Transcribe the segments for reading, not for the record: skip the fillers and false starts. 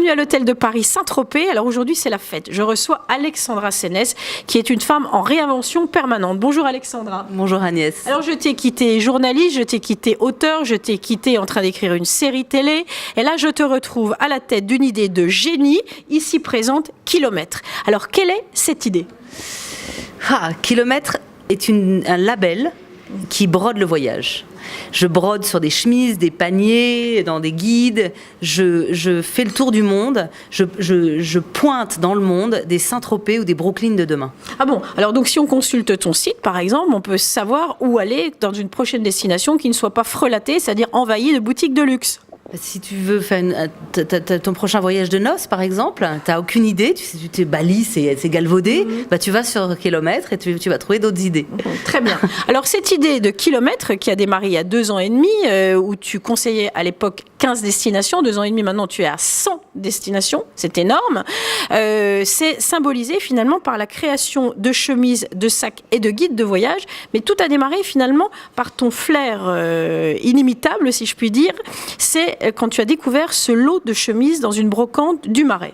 bienvenue à l'hôtel de Paris Saint-Tropez. Alors aujourd'hui c'est la fête. Je reçois Alexandra Sénès qui est une femme en réinvention permanente. Bonjour Alexandra. Bonjour Agnès. Alors je t'ai quitté journaliste, je t'ai quitté auteur, je t'ai quitté en train d'écrire une série télé. Et là je te retrouve à la tête d'une idée de génie, ici présente, Kilomètre. Alors quelle est cette idée ? Kilomètre est un label qui brode le voyage. Je brode sur des chemises, des paniers, dans des guides. Je fais le tour du monde. Je pointe dans le monde des Saint-Tropez ou des Brooklyn de demain. Ah bon ? Alors donc si on consulte ton site, par exemple, on peut savoir où aller dans une prochaine destination qui ne soit pas frelatée, c'est-à-dire envahie de boutiques de luxe. Si tu veux faire ton prochain voyage de noces, par exemple, tu n'as aucune idée, tu es Bali, c'est galvaudé, tu vas sur Kilomètre et tu vas trouver d'autres idées. Très bien. Alors cette idée de Kilomètre qui a démarré il y a 2 ans et demi, où tu conseillais à l'époque 15 destinations, 2 ans et demi maintenant tu es à 100 destinations, c'est énorme, c'est symbolisé finalement par la création de chemises, de sacs et de guides de voyage, mais tout a démarré finalement par ton flair inimitable, si je puis dire, c'est quand tu as découvert ce lot de chemises dans une brocante du Marais.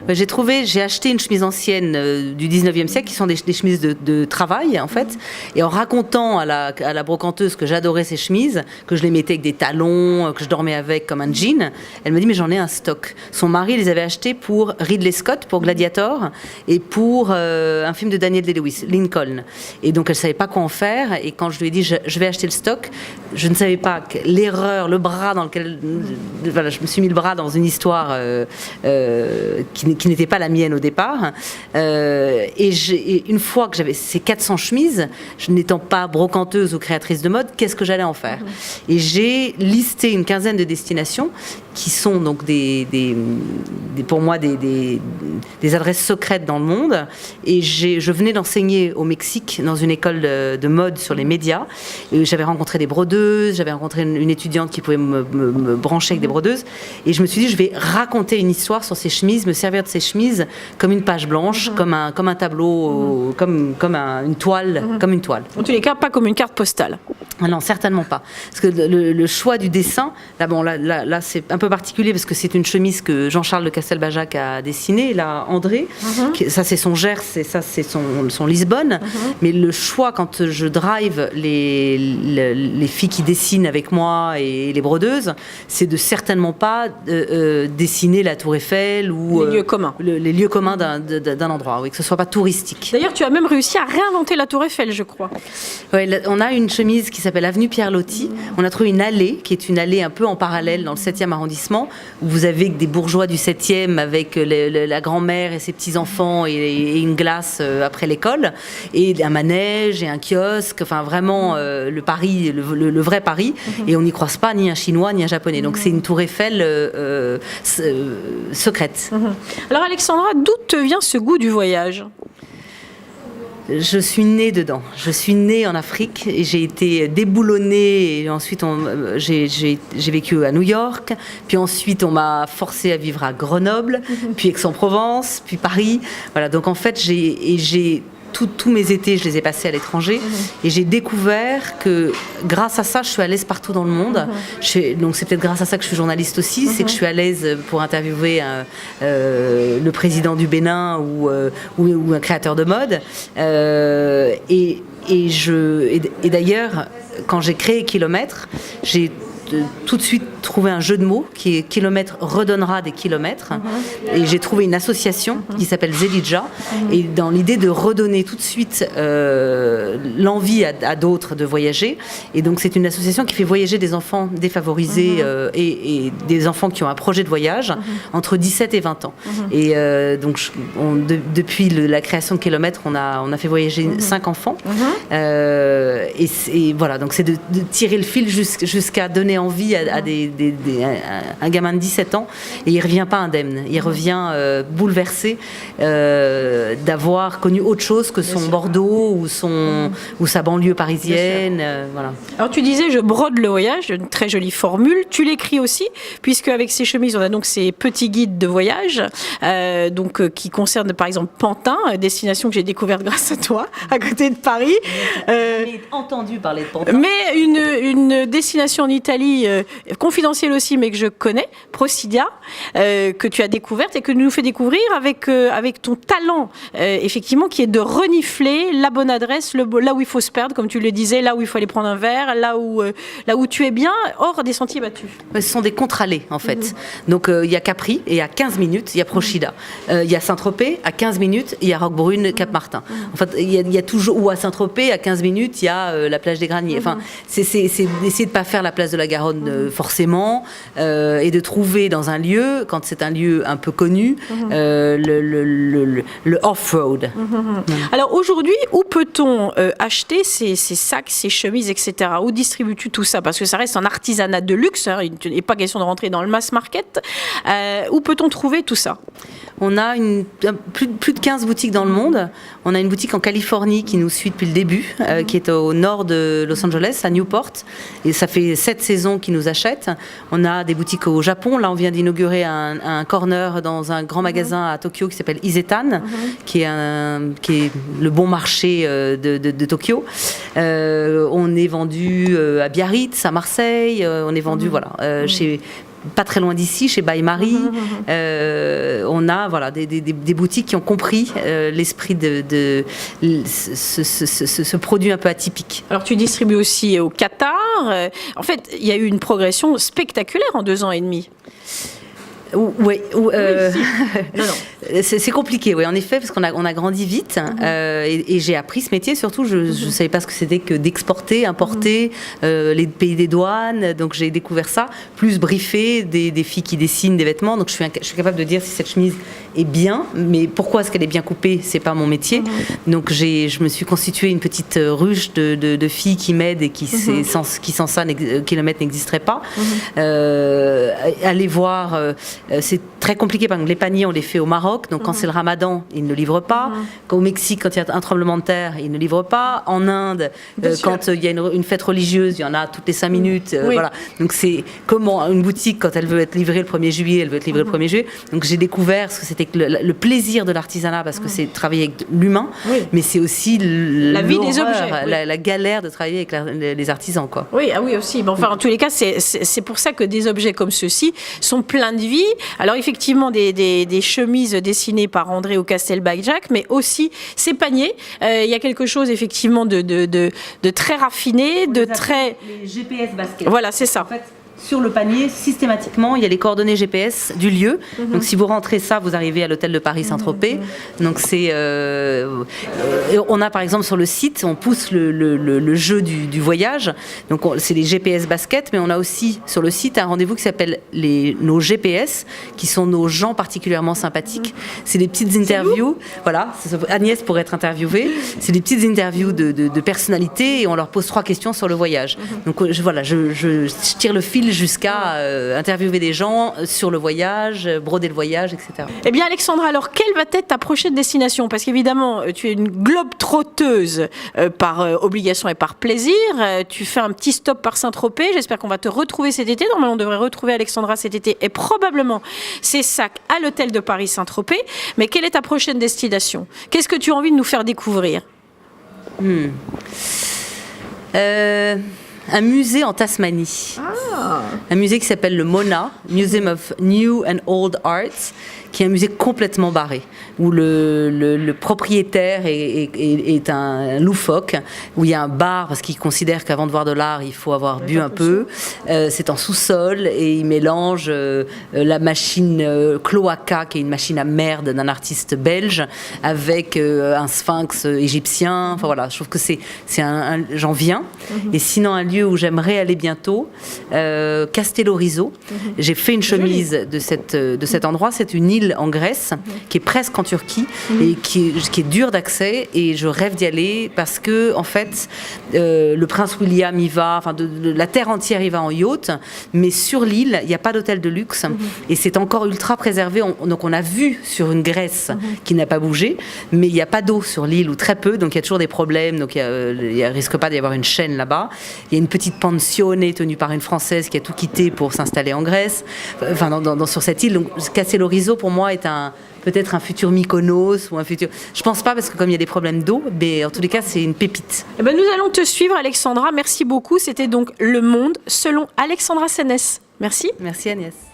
J'ai acheté une chemise ancienne du 19e siècle qui sont des chemises de travail en fait, et en racontant à la brocanteuse que j'adorais ces chemises, que je les mettais avec des talons, que je dormais avec comme un jean, elle me dit mais j'en ai un stock. Son mari les avait achetées pour Ridley Scott, pour Gladiator, et pour un film de Daniel Day-Lewis, Lincoln. Et donc elle savait pas quoi en faire, et quand je lui ai dit je vais acheter le stock, je ne savais pas que l'erreur, le bras dans lequel je me suis mis le bras dans une histoire qui n'était pas la mienne au départ. Et une fois que j'avais ces 400 chemises, je n'étant pas brocanteuse ou créatrice de mode, qu'est-ce que j'allais en faire ? Et j'ai listé une quinzaine de destinations qui sont donc pour moi des adresses secrètes dans le monde. Et je venais d'enseigner au Mexique dans une école de mode sur les médias. Et j'avais rencontré des brodeuses, j'avais rencontré une étudiante qui pouvait me brancher avec des brodeuses. Et je me suis dit, je vais raconter une histoire sur ces chemises, me servir de ces chemises comme une page blanche, comme un tableau, comme une toile, comme une toile. En tous les cas, pas comme une carte postale. Ah non, certainement pas. Parce que le choix du dessin, là c'est un peu particulier parce que c'est une chemise que Jean-Charles de Castelbajac a dessinée. Là, André, ça c'est son Gers et ça c'est son Lisbonne. Mais le choix, quand je drive les filles qui dessinent avec moi et les brodeuses, c'est de certainement pas dessiner la Tour Eiffel ou les lieux communs. Les lieux communs d'un endroit, oui, que ce soit pas touristique. D'ailleurs, tu as même réussi à réinventer la Tour Eiffel, je crois. Oui, on a une chemise qui s'appelle Avenue Pierre Loti. On a trouvé une allée, qui est une allée un peu en parallèle dans le 7e arrondissement, où vous avez des bourgeois du 7e avec la grand-mère et ses petits-enfants et une glace après l'école, et un manège et un kiosque, enfin vraiment le Paris, le vrai Paris, et on n'y croise pas ni un Chinois ni un Japonais. Donc c'est une tour Eiffel secrète. Alors Alexandra, d'où te vient ce goût du voyage ? Je suis née dedans. Je suis née en Afrique et j'ai été déboulonnée. Et ensuite, j'ai vécu à New York. Puis ensuite, on m'a forcée à vivre à Grenoble, puis Aix-en-Provence, puis Paris. Voilà. Donc en fait, tous mes étés, je les ai passés à l'étranger et j'ai découvert que grâce à ça, je suis à l'aise partout dans le monde. Donc c'est peut-être grâce à ça que je suis journaliste aussi, c'est que je suis à l'aise pour interviewer le président du Bénin ou un créateur de mode. Et d'ailleurs, quand j'ai créé Kilomètre, j'ai tout de suite trouvé un jeu de mots qui est Kilomètre redonnera des kilomètres, et j'ai trouvé une association qui s'appelle Zelidja, et dans l'idée de redonner tout de suite l'envie à d'autres de voyager. Et donc c'est une association qui fait voyager des enfants défavorisés et des enfants qui ont un projet de voyage entre 17 et 20 ans. Et donc depuis la création de Kilomètre, on a fait voyager 5 enfants, et voilà, donc c'est de tirer le fil jusqu'à donner envie à un gamin de 17 ans, et il ne revient pas indemne, il revient bouleversé d'avoir connu autre chose que son Bordeaux ou sa banlieue parisienne. Voilà. Alors tu disais, je brode le voyage, une très jolie formule, tu l'écris aussi, puisque avec ces chemises, on a donc ces petits guides de voyage, qui concernent par exemple Pantin, destination que j'ai découverte grâce à toi, à côté de Paris. jamais entendu parler de Pantin. Mais une destination en Italie confidentielle aussi, mais que je connais, Procida, que tu as découverte et que tu nous fais découvrir avec ton talent, effectivement, qui est de renifler la bonne adresse, là où il faut se perdre, comme tu le disais, là où il faut aller prendre un verre, là où tu es bien, hors des sentiers battus. Ce sont des contre-allées, en fait. Donc, il y a Capri, et à 15 minutes, il y a Procida. Il y a Saint-Tropez, à 15 minutes, il y a Roquebrune, Cap-Martin. En fait, il y a toujours, ou à Saint-Tropez, à 15 minutes, il y a la plage des Graniers. Enfin, c'est d'essayer de ne pas faire la place de la Garonne forcément, et de trouver dans un lieu, quand c'est un lieu un peu connu, le off-road. Alors aujourd'hui, où peut-on acheter ces sacs, ces chemises, etc. Où distribues-tu tout ça? Parce que ça reste un artisanat de luxe, hein, il n'est pas question de rentrer dans le mass market. Où peut-on trouver tout ça? On a plus de 15 boutiques dans le monde. On a une boutique en Californie qui nous suit depuis le début, qui est au nord de Los Angeles, à Newport. Et ça fait 7 saisons qu'ils nous achètent. On a des boutiques au Japon. Là, on vient d'inaugurer un corner dans un grand magasin à Tokyo qui s'appelle Isetan, qui est le bon marché de Tokyo. On est vendu à Biarritz, à Marseille. On est vendu chez... pas très loin d'ici, chez By Marie. On a des boutiques qui ont compris l'esprit de ce produit un peu atypique. Alors tu distribues aussi au Qatar. En fait, il y a eu une progression spectaculaire en 2 ans et demi. Oui, non. C'est compliqué, oui, en effet, parce qu'on a grandi vite et j'ai appris ce métier. Surtout, je ne savais pas ce que c'était que d'exporter, importer, les pays des douanes. Donc j'ai découvert ça, plus briefer des filles qui dessinent des vêtements. Donc je suis capable de dire si cette chemise est bien, mais pourquoi est-ce qu'elle est bien coupée, c'est pas mon métier. Donc je me suis constituée une petite ruche de filles qui m'aident et qui sans ça kilomètres n'existeraient pas. Aller voir. C'est très compliqué, par exemple, les paniers, on les fait au Maroc, donc quand c'est le Ramadan, ils ne livrent pas. Au Mexique, quand il y a un tremblement de terre, ils ne livrent pas. En Inde, quand il y a une fête religieuse, il y en a toutes les 5 minutes. Voilà. Donc c'est comment une boutique, quand elle veut être livrée le 1er juillet, elle veut être livrée le 1er juillet. Donc j'ai découvert ce que c'était que le plaisir de l'artisanat, parce que c'est travailler avec l'humain, mais c'est aussi la vie des objets, la galère de travailler avec les artisans, quoi. Oui, oui aussi. Mais enfin, en tous les cas, c'est pour ça que des objets comme ceux-ci sont pleins de vie. Alors effectivement, des chemises dessinées par André au Castelbajac, mais aussi ces paniers. Il y a quelque chose effectivement de très raffiné, de très... Les GPS basket. Voilà, c'est ça. En fait, sur le panier, systématiquement, il y a les coordonnées GPS du lieu. Donc, si vous rentrez ça, vous arrivez à l'hôtel de Paris Saint-Tropez. Donc, c'est... on a, par exemple, sur le site, on pousse le jeu du voyage. Donc, c'est les GPS basket, mais on a aussi, sur le site, un rendez-vous qui s'appelle nos GPS, qui sont nos gens particulièrement sympathiques. C'est des petites interviews. Voilà, Agnès pourrait être interviewée. C'est des petites interviews de personnalités et on leur pose 3 questions sur le voyage. Donc, je tire le fil jusqu'à interviewer des gens sur le voyage, broder le voyage, etc. Eh bien Alexandra, alors quelle va être ta prochaine destination? Parce qu'évidemment, tu es une globe-trotteuse par obligation et par plaisir. Tu fais un petit stop par Saint-Tropez. J'espère qu'on va te retrouver cet été. Normalement, on devrait retrouver Alexandra cet été et probablement ses sacs à l'hôtel de Paris Saint-Tropez. Mais quelle est ta prochaine destination? Qu'est-ce que tu as envie de nous faire découvrir? Un musée en Tasmanie. Un musée qui s'appelle le MONA, Museum of New and Old Arts, qui est un musée complètement barré, où le propriétaire est un loufoque, où il y a un bar, parce qu'il considère qu'avant de voir de l'art, il faut avoir bu un peu. C'est en sous-sol, et il mélange la machine cloaca, qui est une machine à merde d'un artiste belge, avec un sphinx égyptien. Enfin voilà, je trouve que j'en viens. Et sinon, un lieu où j'aimerais aller bientôt, Castello Riso. J'ai fait une chemise de cet endroit. C'est une île en Grèce, qui est presque en Turquie, et qui est dure d'accès, et je rêve d'y aller parce que, en fait, le prince William y va, enfin, la terre entière y va en yacht, mais sur l'île, il n'y a pas d'hôtel de luxe, et c'est encore ultra préservé. Donc, on a vu sur une Grèce qui n'a pas bougé, mais il n'y a pas d'eau sur l'île, ou très peu, donc il y a toujours des problèmes, donc il ne risque pas d'y avoir une chaîne là-bas. Il y a une petite pensione tenue par une Française qui a tout quitté pour s'installer en Grèce, enfin, sur cette île. Donc, Castello Riso, pour moi, est peut-être un futur Mykonos ou un futur... Je pense pas, parce que comme il y a des problèmes d'eau, mais en tous les cas, c'est une pépite. Eh ben, nous allons te suivre, Alexandra. Merci beaucoup. C'était donc Le Monde selon Alexandra Sénès. Merci. Merci Agnès.